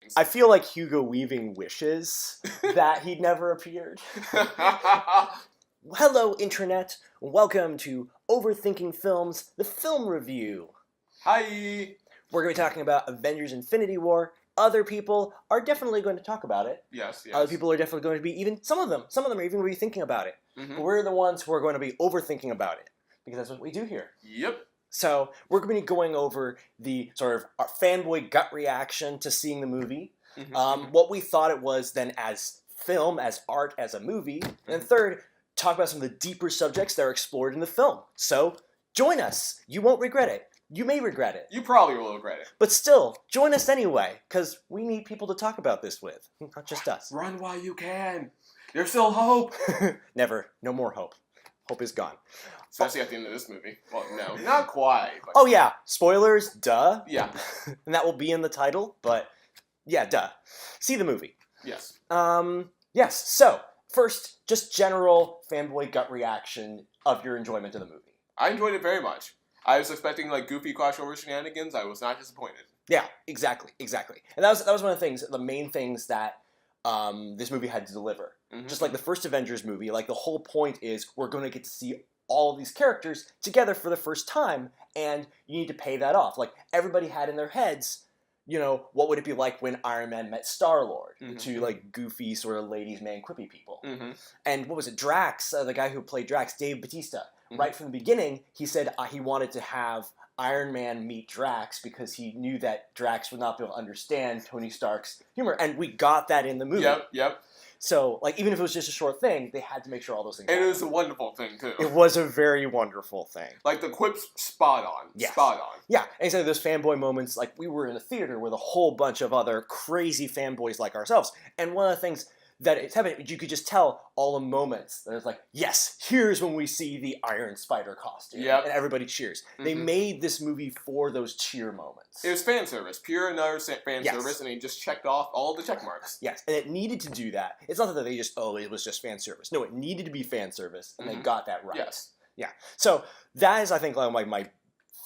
things. I feel like Hugo Weaving wishes that he'd never appeared. Hello, Internet. Welcome to Overthinking Films, the film review. Hi! We're going to be talking about Avengers Infinity War. Other people are definitely going to talk about it. Yes. Other people are definitely going to be some of them are even going to be thinking about it. Mm-hmm. But we're the ones who are going to be overthinking about it, because that's what we do here. Yep. So we're going to be going over the sort of our fanboy gut reaction to seeing the movie, what we thought it was then as film, as art, as a movie, and then third, talk about some of the deeper subjects that are explored in the film. So join us. You won't regret it. You may regret it. You probably will regret it. But still, join us anyway, because we need people to talk about this with, not just us. Run while you can. There's still hope. Never. No more hope. Hope is gone. Especially at the end of this movie. Well, no, not quite. But... Oh yeah, spoilers, duh. Yeah. And that will be in the title, but yeah, duh. See the movie. Yes. Yes, so, first, just general fanboy gut reaction of your enjoyment of the movie. I enjoyed it very much. I was expecting like goofy crossover shenanigans. I was not disappointed. Yeah, exactly. And that was one of the things, the main things that this movie had to deliver. Mm-hmm. Just like the first Avengers movie, like the whole point is we're going to get to see all of these characters together for the first time, and you need to pay that off. Like, everybody had in their heads, what would it be like when Iron Man met Star-Lord? Mm-hmm. Two, like, goofy sort of ladies' man quippy people. Mm-hmm. And what was it? Drax, the guy who played Drax, Dave Bautista. Mm-hmm. Right from the beginning, he said he wanted to have Iron Man meet Drax because he knew that Drax would not be able to understand Tony Stark's humor. And we got that in the movie. Yep. So, like, even if it was just a short thing, they had to make sure all those things happened. And it was a wonderful thing, too. It was a very wonderful thing. Like, the quips, spot on. Yes. Spot on. Yeah, and exactly those fanboy moments, like, we were in a theater with a whole bunch of other crazy fanboys like ourselves. And one of the things that it's happening, you could just tell all the moments that it's like, yes, here's when we see the Iron Spider costume. Yep. And everybody cheers. Mm-hmm. They made this movie for those cheer moments. It was fan service. Pure and utter fan service, and they just checked off all the check marks. Yes, and it needed to do that. It's not that they just, it was just fan service. No, it needed to be fan service, and they got that right. Yes. Yeah. So that is, I think, like my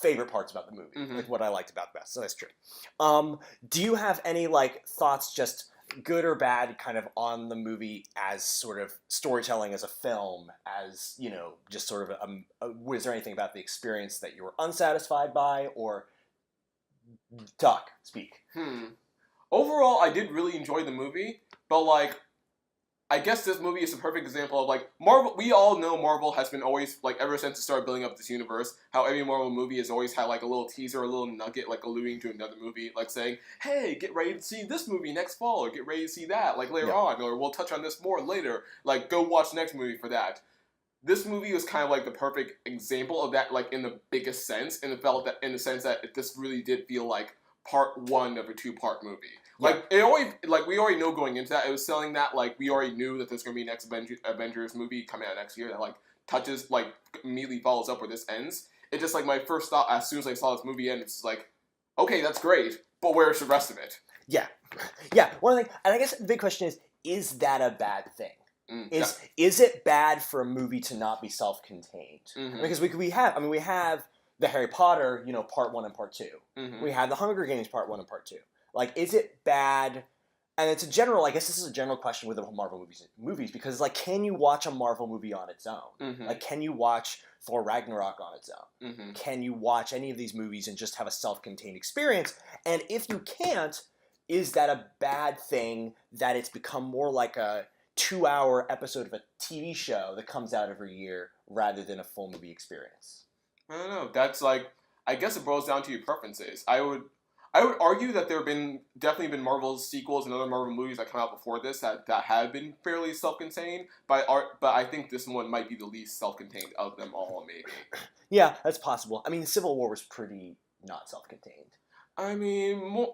favorite parts about the movie, like what I liked about the best. So that's true. Do you have any like thoughts, just good or bad, kind of on the movie as sort of storytelling as a film, as, just sort of was there anything about the experience that you were unsatisfied by, or speak? Overall, I did really enjoy the movie, but like, I guess this movie is a perfect example of like Marvel. We all know Marvel has been always like ever since it started building up this universe. How every Marvel movie has always had like a little teaser, a little nugget, like alluding to another movie, like saying, "Hey, get ready to see this movie next fall, or get ready to see that like later on, or we'll touch on this more later. Like go watch the next movie for that." This movie was kind of like the perfect example of that, like in the biggest sense, and it felt that in the sense that this really did feel like part one of a two-part movie. Like, we already know going into that, it was selling that, like, we already knew that there's going to be a next Avengers movie coming out next year that, like, touches, like, immediately follows up where this ends. It's just, like, my first thought, as soon as I saw this movie end, it's just like, okay, that's great, but where's the rest of it? Yeah. One thing, and I guess the big question is that a bad thing? Is it bad for a movie to not be self-contained? Mm-hmm. Because we have the Harry Potter, part 1 and part 2. Mm-hmm. We had the Hunger Games part 1 and part 2. Like, is it bad? And it's I guess this is a general question with the Marvel movies, because, like, can you watch a Marvel movie on its own? Mm-hmm. Like, can you watch Thor Ragnarok on its own? Mm-hmm. Can you watch any of these movies and just have a self-contained experience? And if you can't, is that a bad thing that it's become more like a 2-hour episode of a TV show that comes out every year rather than a full movie experience? I don't know. That's like, I guess it boils down to your preferences. I would argue that there have definitely been Marvel sequels and other Marvel movies that come out before this that have been fairly self-contained, but I think this one might be the least self-contained of them all, maybe. Yeah, that's possible. I mean, Civil War was pretty not self-contained. I mean,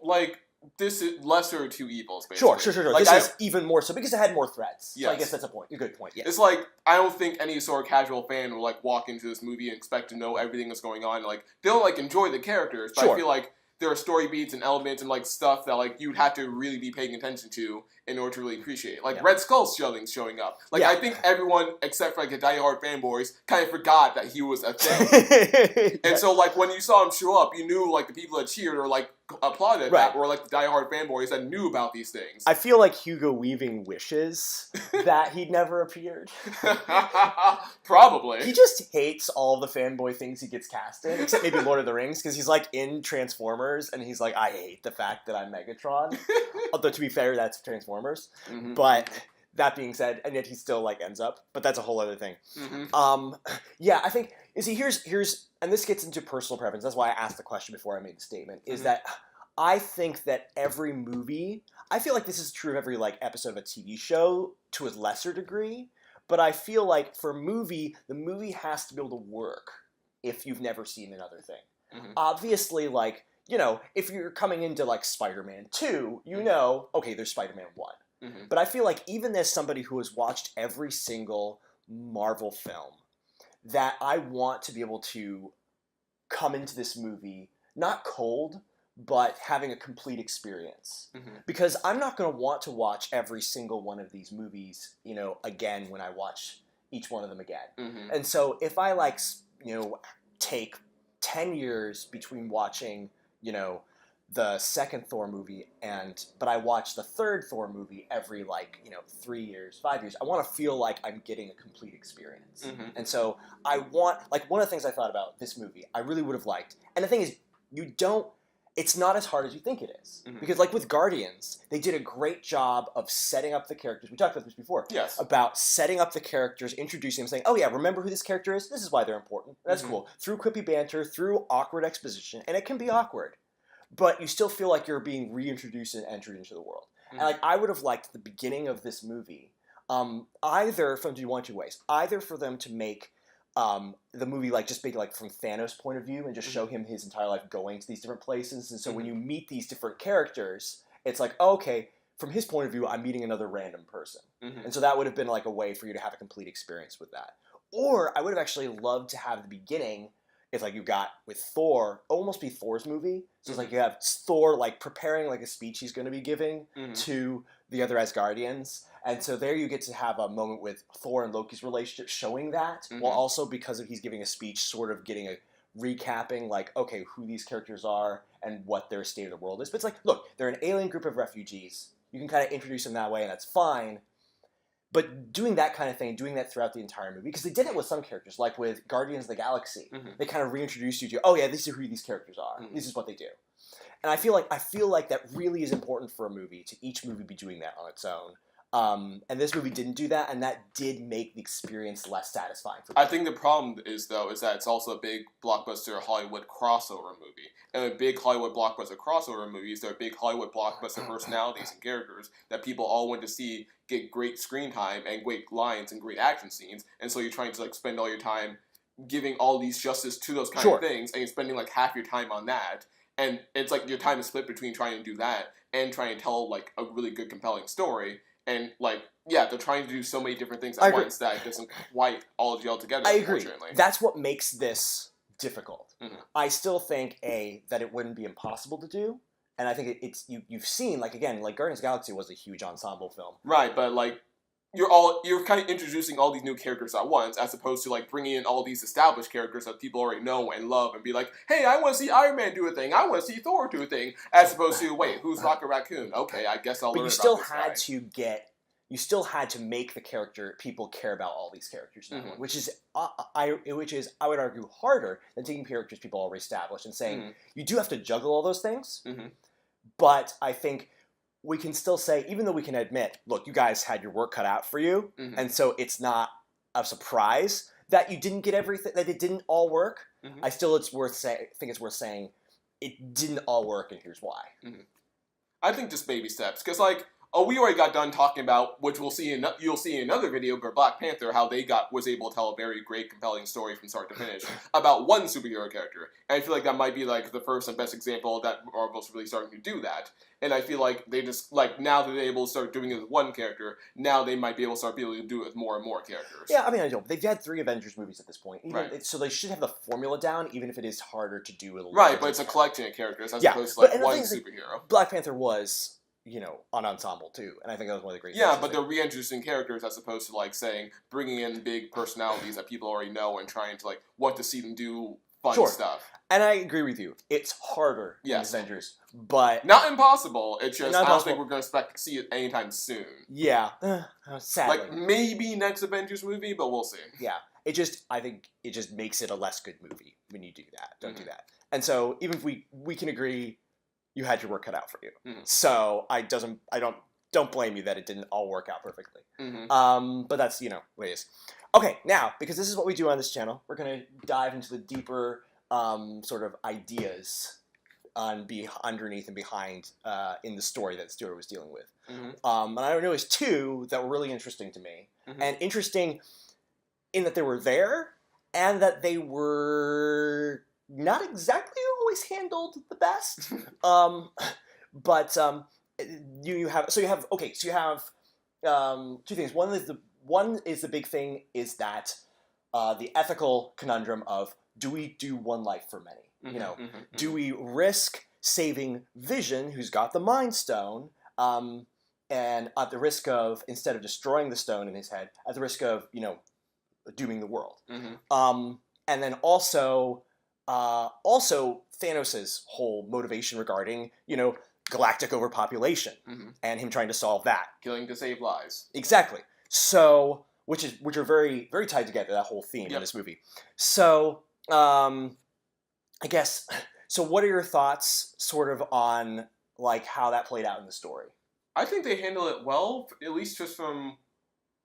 this is lesser of two evils, basically. Sure. Like, this is even more so, because it had more threats. Yes. So I guess that's a good point, yes. It's like, I don't think any sort of casual fan will, like, walk into this movie and expect to know everything that's going on. Like, they'll, like, enjoy the characters, but I feel like there are story beats and elements and, like, stuff that, like, you'd have to really be paying attention to in order to really appreciate it. Like Yeah. Red Skull showing up. Like Yeah. I think everyone except for like the diehard fanboys kind of forgot that he was a thing. And so like when you saw him show up, you knew like the people that cheered or like applauded Right. that were like the diehard fanboys that knew about these things. I feel like Hugo Weaving wishes that he'd never appeared. Probably. He just hates all the fanboy things he gets cast in, except maybe Lord of the Rings, because he's like in Transformers, and he's like, I hate the fact that I'm Megatron. Although to be fair, that's Transformers. Mm-hmm. But that being said, and yet he still like ends up. But that's a whole other thing. Mm-hmm. Yeah, I think here's and this gets into personal preference. That's why I asked the question before I made the statement. Is that I think that every movie, I feel like this is true of every like episode of a TV show to a lesser degree. But I feel like for a movie, the movie has to be able to work if you've never seen another thing. Mm-hmm. Obviously, like, you know, if you're coming into like Spider-Man 2, you know, okay, there's Spider-Man 1. Mm-hmm. But I feel like even as somebody who has watched every single Marvel film, that I want to be able to come into this movie, not cold, but having a complete experience. Mm-hmm. Because I'm not going to want to watch every single one of these movies, you know, again when I watch each one of them again. Mm-hmm. And so if I like, you know, take 10 years between watching, you know, the second Thor movie but I watch the third Thor movie every like, you know, 3 years, 5 years, I want to feel like I'm getting a complete experience. Mm-hmm. And so I want, like one of the things I thought about this movie, I really would have liked, and the thing is, it's not as hard as you think it is. Mm-hmm. Because like with Guardians, they did a great job of setting up the characters. We talked about this before. Yes. About setting up the characters, introducing them, saying, oh yeah, remember who this character is? This is why they're important. That's Mm-hmm. cool. Through quippy banter, through awkward exposition, and it can be awkward. But you still feel like you're being reintroduced and entered into the world. Mm-hmm. And like I would have liked the beginning of this movie, either for them to do one of two ways. Either for them to make the movie like just make like from Thanos' point of view and just show him his entire life going to these different places, and so when you meet these different characters, it's like, oh, okay, from his point of view, I'm meeting another random person. Mm-hmm. And so that would have been like a way for you to have a complete experience with that. Or I would have actually loved to have the beginning, it's like you got with Thor, almost be Thor's movie. So it's like you have Thor like preparing like a speech he's going to be giving to the other Asgardians. And so there you get to have a moment with Thor and Loki's relationship showing that, while also because of he's giving a speech sort of getting a recapping like, okay, who these characters are and what their state of the world is. But it's like, look, they're an alien group of refugees. You can kind of introduce them that way and that's fine. But doing that kind of thing, doing that throughout the entire movie, because they did it with some characters, like with Guardians of the Galaxy. They kind of reintroduced you to, oh yeah, this is who these characters are. This is what they do. And I feel like that really is important for a movie, to each movie be doing that on its own. And this movie didn't do that, and that did make the experience less satisfying for me. I think the problem is that it's also a big blockbuster Hollywood crossover movie. And with big Hollywood blockbuster crossover movies, there are big Hollywood blockbuster personalities and characters that people all want to see get great screen time and great lines and great action scenes. And so you're trying to like spend all your time giving all these justice to those kind of things, and you're spending like half your time on that. And it's like your time is split between trying to do that and trying to tell like a really good compelling story. And like, yeah, they're trying to do so many different things at once that it doesn't quite all gel together. I agree. Unfortunately. That's what makes this difficult. I still think that it wouldn't be impossible to do, and I think you've seen like again like Guardians of the Galaxy was a huge ensemble film, right? But like you're kind of introducing all these new characters at once, as opposed to like bringing in all these established characters that people already know and love, and be like, hey, I want to see Iron Man do a thing, I want to see Thor do a thing, as opposed to wait, who's Rocket Raccoon? Okay, I guess I'll learn about this guy. You still had to make the character people care about all these characters now, which is I would argue harder than taking characters people already established and saying you do have to juggle all those things. But I think we can still say, even though we can admit, look, you guys had your work cut out for you, and so it's not a surprise that you didn't get everything, that it didn't all work. I still think it's worth saying it didn't all work, and here's why. I think just baby steps, because like. Oh, we already got done talking about, which you'll see in another video, but Black Panther, how they was able to tell a very great, compelling story from start to finish about one superhero character. And I feel like that might be like the first and best example that Marvel's really starting to do that. And I feel like they just, like, now that they're able to start doing it with one character, now they might be able to do it with more and more characters. Yeah, I mean, I know. They've had 3 Avengers movies at this point. Right. So they should have the formula down, even if it is harder to do. Right, but it's a collection of characters as opposed to like one superhero. Black Panther was... an ensemble too, and I think that was one of the great. Yeah, but they're reintroducing characters as opposed to like saying bringing in big personalities that people already know and trying to like want to see them do fun stuff. And I agree with you. It's harder in Avengers, but not impossible. It's just I don't think we're going to see it anytime soon. Yeah, sadly. Like maybe next Avengers movie, but we'll see. Yeah, I think it just makes it a less good movie when you do that. Don't do that. And so even if we can agree, you had your work cut out for you. So I don't blame you that it didn't all work out perfectly. But that's what it is. Okay, now because this is what we do on this channel, we're gonna dive into the deeper sort of ideas underneath and behind in the story that Stuart was dealing with. And I noticed two that were really interesting to me, and interesting in that they were there and that they were not exactly always handled the best. But you have two things. One is the big thing is that the ethical conundrum of do we do one life for many? Do we risk saving Vision, who's got the Mind Stone, and at the risk of, instead of destroying the stone in his head, at the risk of dooming the world? And then also Thanos' whole motivation regarding galactic overpopulation and him trying to solve that, killing to save lives. Exactly. So which are very very tied together, that whole theme in this movie. So I guess, so what are your thoughts sort of on like how that played out in the story? I think they handle it well, at least just from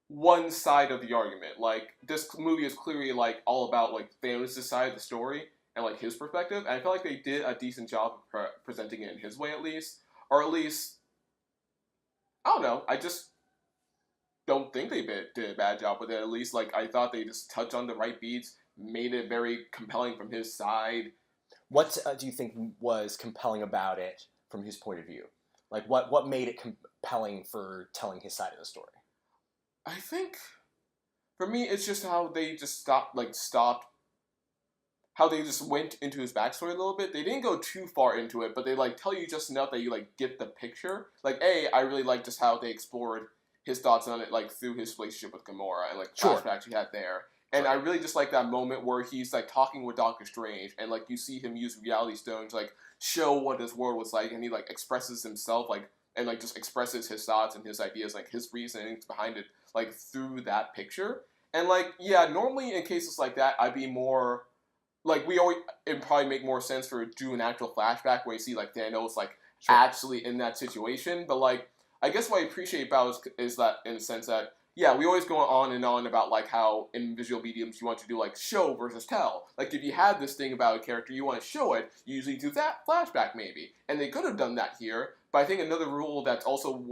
one side of the argument. Like, this movie is clearly like all about like Thanos' side of the story and like his perspective, and I feel like they did a decent job of presenting it in his way, at least. Or at least, I don't know, I just don't think they did a bad job with it, at least. Like, I thought they just touched on the right beats, made it very compelling from his side. What do you think was compelling about it from his point of view? Like, what made it compelling for telling his side of the story? I think, for me, it's just how they just stopped, how they just went into his backstory a little bit. They didn't go too far into it, but they, like, tell you just enough that you, like, get the picture. Like, I really like just how they explored his thoughts on it, like, through his relationship with Gamora and, like, flashbacks he had there. And I really just like that moment where he's, like, talking with Doctor Strange, and, like, you see him use Reality Stone to, like, show what his world was like, and he, like, expresses himself, like, and, like, just expresses his thoughts and his ideas, like, his reasonings behind it, like, through that picture. And, like, yeah, normally in cases like that, I'd be more, like, it'd probably make more sense for do an actual flashback where you see, like, Thanos, like, actually in that situation. But, like, I guess what I appreciate about it is that, in the sense that, yeah, we always go on and on about, like, how in visual mediums you want to do, like, show versus tell. Like, if you had this thing about a character, you want to show it, you usually do that flashback, maybe. And they could have done that here, but I think another rule that's also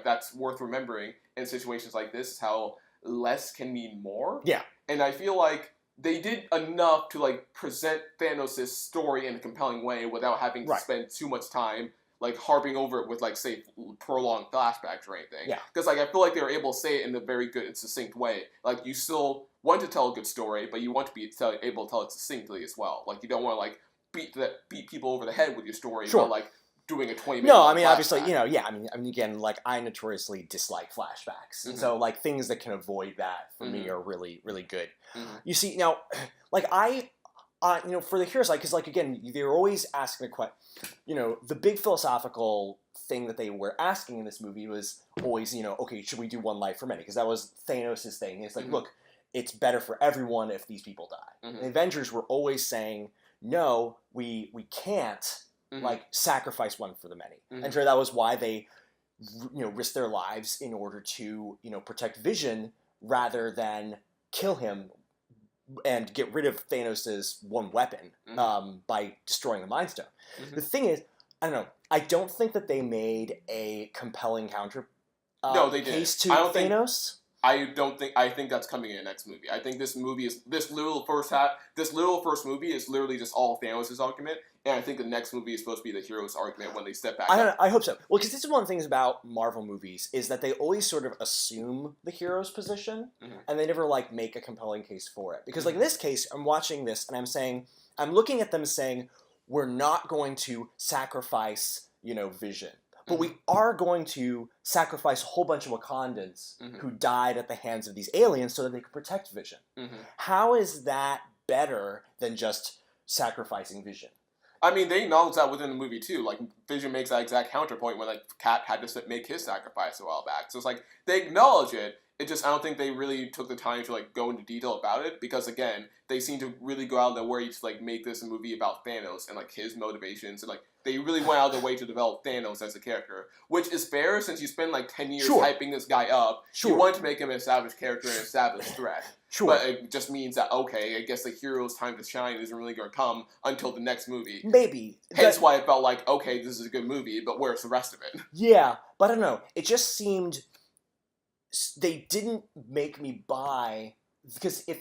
that's worth remembering in situations like this is how less can mean more. Yeah. And I feel like they did enough to, like, present Thanos' story in a compelling way without having to spend too much time, like, harping over it with, like, say, prolonged flashbacks or anything. Yeah. Because, like, I feel like they were able to say it in a very good and succinct way. Like, you still want to tell a good story, but you want to be able to tell it succinctly as well. Like, you don't want to, like, beat people over the head with your story, but, like, doing a 20-minute No, I mean, flashback. Obviously, I mean, again, like, I notoriously dislike flashbacks. And so, like, things that can avoid that, for me, are really, really good. You see, now, like, for the hero side, because, like, again, they're always asking the question, the big philosophical thing that they were asking in this movie was always, okay, should we do one life for many? Because that was Thanos' thing. It's like, look, it's better for everyone if these people die. The Avengers were always saying, no, we can't, like, sacrifice one for the many. And sure, that was why they, risked their lives in order to, protect Vision rather than kill him and get rid of Thanos' one weapon by destroying the Mind Stone. The thing is, I don't know, I don't think that they made a compelling counter case to Thanos. I think that's coming in the next movie. I think this little first movie is literally just all Thanos' argument, and I think the next movie is supposed to be the hero's argument when they step back. I hope so. Well, because this is one of the things about Marvel movies, is that they always sort of assume the hero's position, and they never, like, make a compelling case for it. Because, like, in this case, I'm watching this, and I'm looking at them saying, we're not going to sacrifice, Vision. but we are going to sacrifice a whole bunch of Wakandans who died at the hands of these aliens so that they could protect Vision. How is that better than just sacrificing Vision? I mean, they acknowledge that within the movie too. Like, Vision makes that exact counterpoint when like Cap had to make his sacrifice a while back. So it's like they acknowledge it. It just, I don't think they really took the time to like go into detail about it, because again, they seem to really go out of their way to like make this a movie about Thanos and like his motivations, and like they really went out of their way to develop Thanos as a character, which is fair since you spend like 10 years hyping this guy up. You want to make him an established character and an established threat. But it just means that, okay, I guess the hero's time to shine isn't really going to come until the next movie. Maybe. Hence why it felt like, okay, this is a good movie, but where's the rest of it? Yeah, but I don't know. It just seemed they didn't make me buy, because they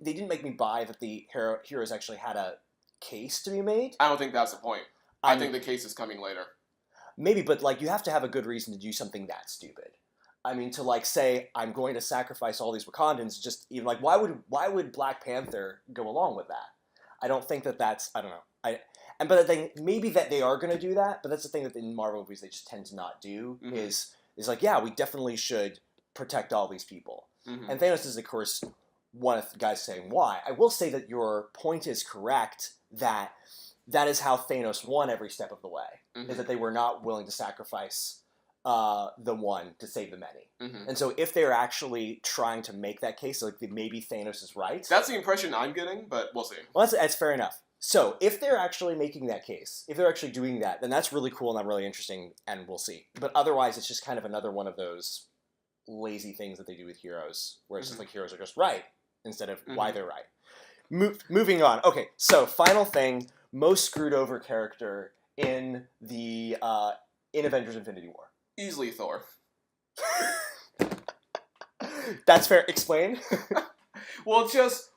didn't make me buy that the heroes actually had a case to be made. I don't think that's the point. I think the case is coming later. Maybe, but like you have to have a good reason to do something that stupid. I mean, to like say I'm going to sacrifice all these Wakandans, just even like why would Black Panther go along with that? I don't think that's, I don't know. But the thing, maybe that they are going to do that, but that's the thing that in Marvel movies they just tend to not do, is like, yeah, we definitely should protect all these people. And Thanos is, of course, one of the guys saying why. I will say that your point is correct, that is how Thanos won every step of the way, is that they were not willing to sacrifice the one to save the many. And so if they're actually trying to make that case, like maybe Thanos is right. That's the impression I'm getting, but we'll see. Well, that's fair enough. So if they're actually making that case, if they're actually doing that, then that's really cool and that's really interesting, and we'll see. But otherwise, it's just kind of another one of those lazy things that they do with heroes, where it's just like heroes are just right instead of why they're right. Moving on. Okay, so final thing, most screwed over character in the in Avengers Infinity War. Easily Thor. That's fair. Explain. Well, just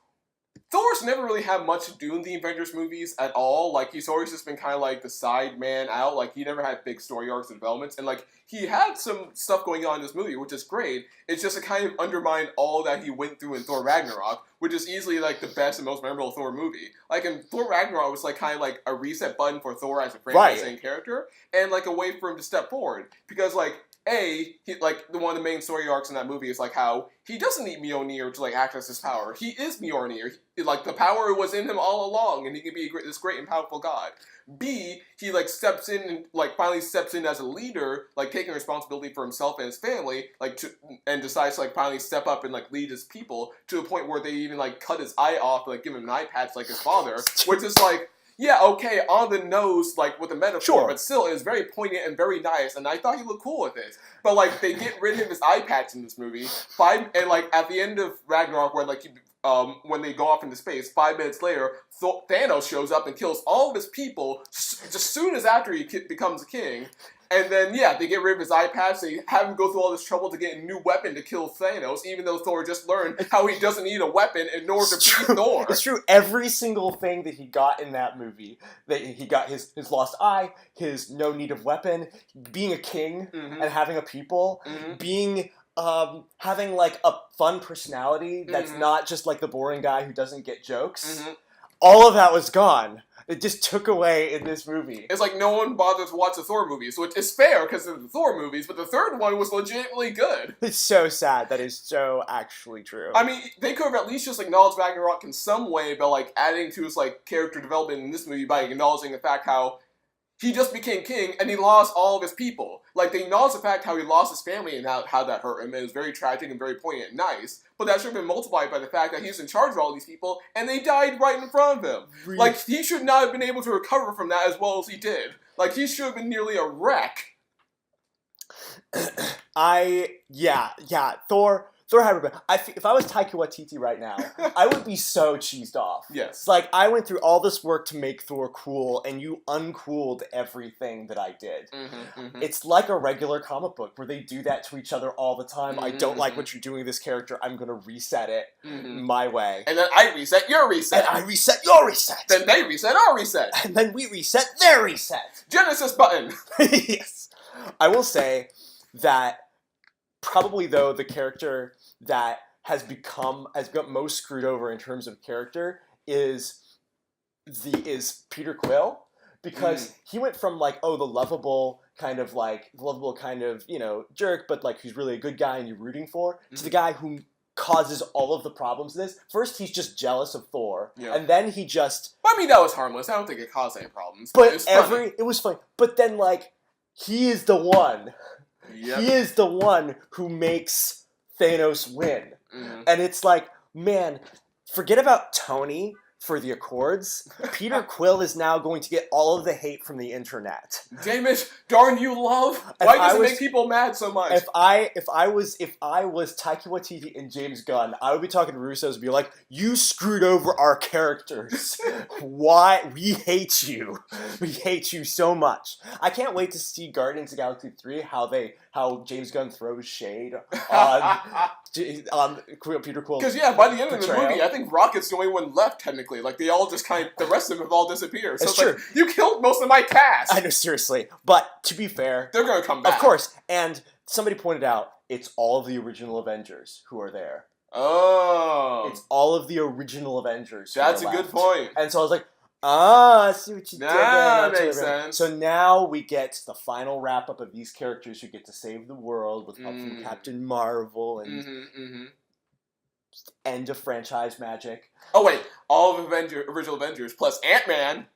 Thor's never really had much to do in the Avengers movies at all. Like, he's always just been kind of like the side man out. Like, he never had big story arcs or developments. And, like, he had some stuff going on in this movie, which is great. It's just to kind of undermine all that he went through in Thor Ragnarok, which is easily, like, the best and most memorable Thor movie. Like, in Thor Ragnarok, it was, like, kind of like a reset button for Thor as a franchise and character, and, like, a way for him to step forward. Because, like, one of the main story arcs in that movie is like how he doesn't need Mjolnir to like access his power. He is Mjolnir. Like, the power was in him all along, and he can be this great and powerful god. B, he like steps in and like finally steps in as a leader, like taking responsibility for himself and his family, and decides to like finally step up and like lead his people to a point where they even like cut his eye off and like give him an eye patch like his father, which is like, yeah, okay, on the nose, like, with a metaphor, but still, it was very poignant and very nice, and I thought he looked cool with it. But, like, they get rid of his eye patch in this movie, and, like, at the end of Ragnarok, where, like, when they go off into space, 5 minutes later, Thanos shows up and kills all of his people just soon as after he becomes a king. And then, yeah, they get rid of his eye patch, they have him go through all this trouble to get a new weapon to kill Thanos, even though Thor just learned how he doesn't need a weapon in order to beat Thor. It's true. Every single thing that he got in that movie, that he got his lost eye, his no need of weapon, being a king and having a people, being having like a fun personality that's not just like the boring guy who doesn't get jokes. All of that was gone. It just took away in this movie. It's like no one bothered to watch the Thor movies, so it's fair because of the Thor movies, but the third one was legitimately good. It's so sad. That is so actually true. I mean, they could have at least just acknowledged Ragnarok in some way by like adding to his like character development in this movie by acknowledging the fact how he just became king and he lost all of his people. Like, they acknowledge the fact how he lost his family and how that hurt him. It was very tragic and very poignant and nice. But that should have been multiplied by the fact that he was in charge of all these people and they died right in front of him. Really? Like, he should not have been able to recover from that as well as he did. Like, he should have been nearly a wreck. Thor had rebellion. If I was Taika Waititi right now, I would be so cheesed off. Yes. Like, I went through all this work to make Thor cool, and you uncooled everything that I did. It's like a regular comic book where they do that to each other all the time. I don't like what you're doing with this character. I'm going to reset it my way. And then I reset your reset. And I reset your reset. Then they reset our reset. And then we reset their reset. Genesis button. Yes. I will say that probably, though, the character that has got most screwed over in terms of character is Peter Quill, because he went from like, oh, the lovable kind of jerk, but like who's really a good guy and you're rooting for, to the guy who causes all of the problems in this. First, he's just jealous of Thor, and then he just. But I mean, that was harmless. I don't think it caused any problems. But it was funny. But then, like, he is the one. Yep. He is the one who makes Thanos win, and it's like, man, forget about Tony for the Accords. Peter Quill is now going to get all of the hate from the internet. Damn it! Darn you, love! Why does it make people mad so much? If I was Taika Waititi and James Gunn, I would be talking to Russo's and be like, "You screwed over our characters. Why? We hate you. We hate you so much." I can't wait to see Guardians of the Galaxy 3. How James Gunn throws shade on Peter Quill. Because by the end of the movie, I think Rocket's the only one left technically. Like they all just the rest of them have all disappeared. So it's true. Like, you killed most of my cast. I know, seriously. But to be fair, they're gonna come back. Of course. And somebody pointed out it's all of the original Avengers who are there. Oh. It's all of the original Avengers. That's a good point. And so I was like, I see what you did. That makes sense. So now we get the final wrap up of these characters who get to save the world with help from Captain Marvel and end of franchise magic. Oh wait, all of original Avengers plus Ant-Man.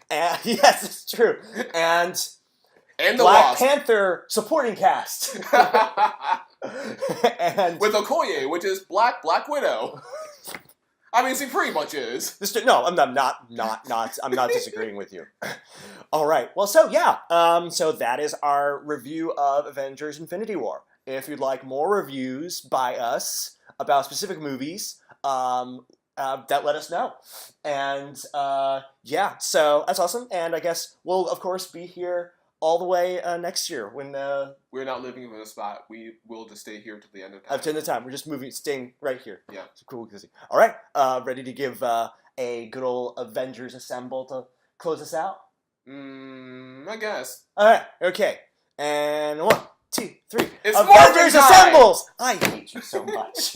Yes, it's true. And the Black Panther supporting cast. And with Okoye, which is Black Widow. I mean, he pretty much is. No, I'm not disagreeing with you. All right. Well, so that is our review of Avengers: Infinity War. If you'd like more reviews by us about specific movies, that let us know. And so that's awesome. And I guess we'll of course be here all the way next year when we're not living in a spot. We will just stay here till the end of time. Up to the end of time. We're just staying right here. Yeah. It's cool. All right. Ready to give a good old Avengers Assemble to close us out? I guess. All right. Okay. And 1, 2, 3. It's Avengers Assembles! I hate you so much.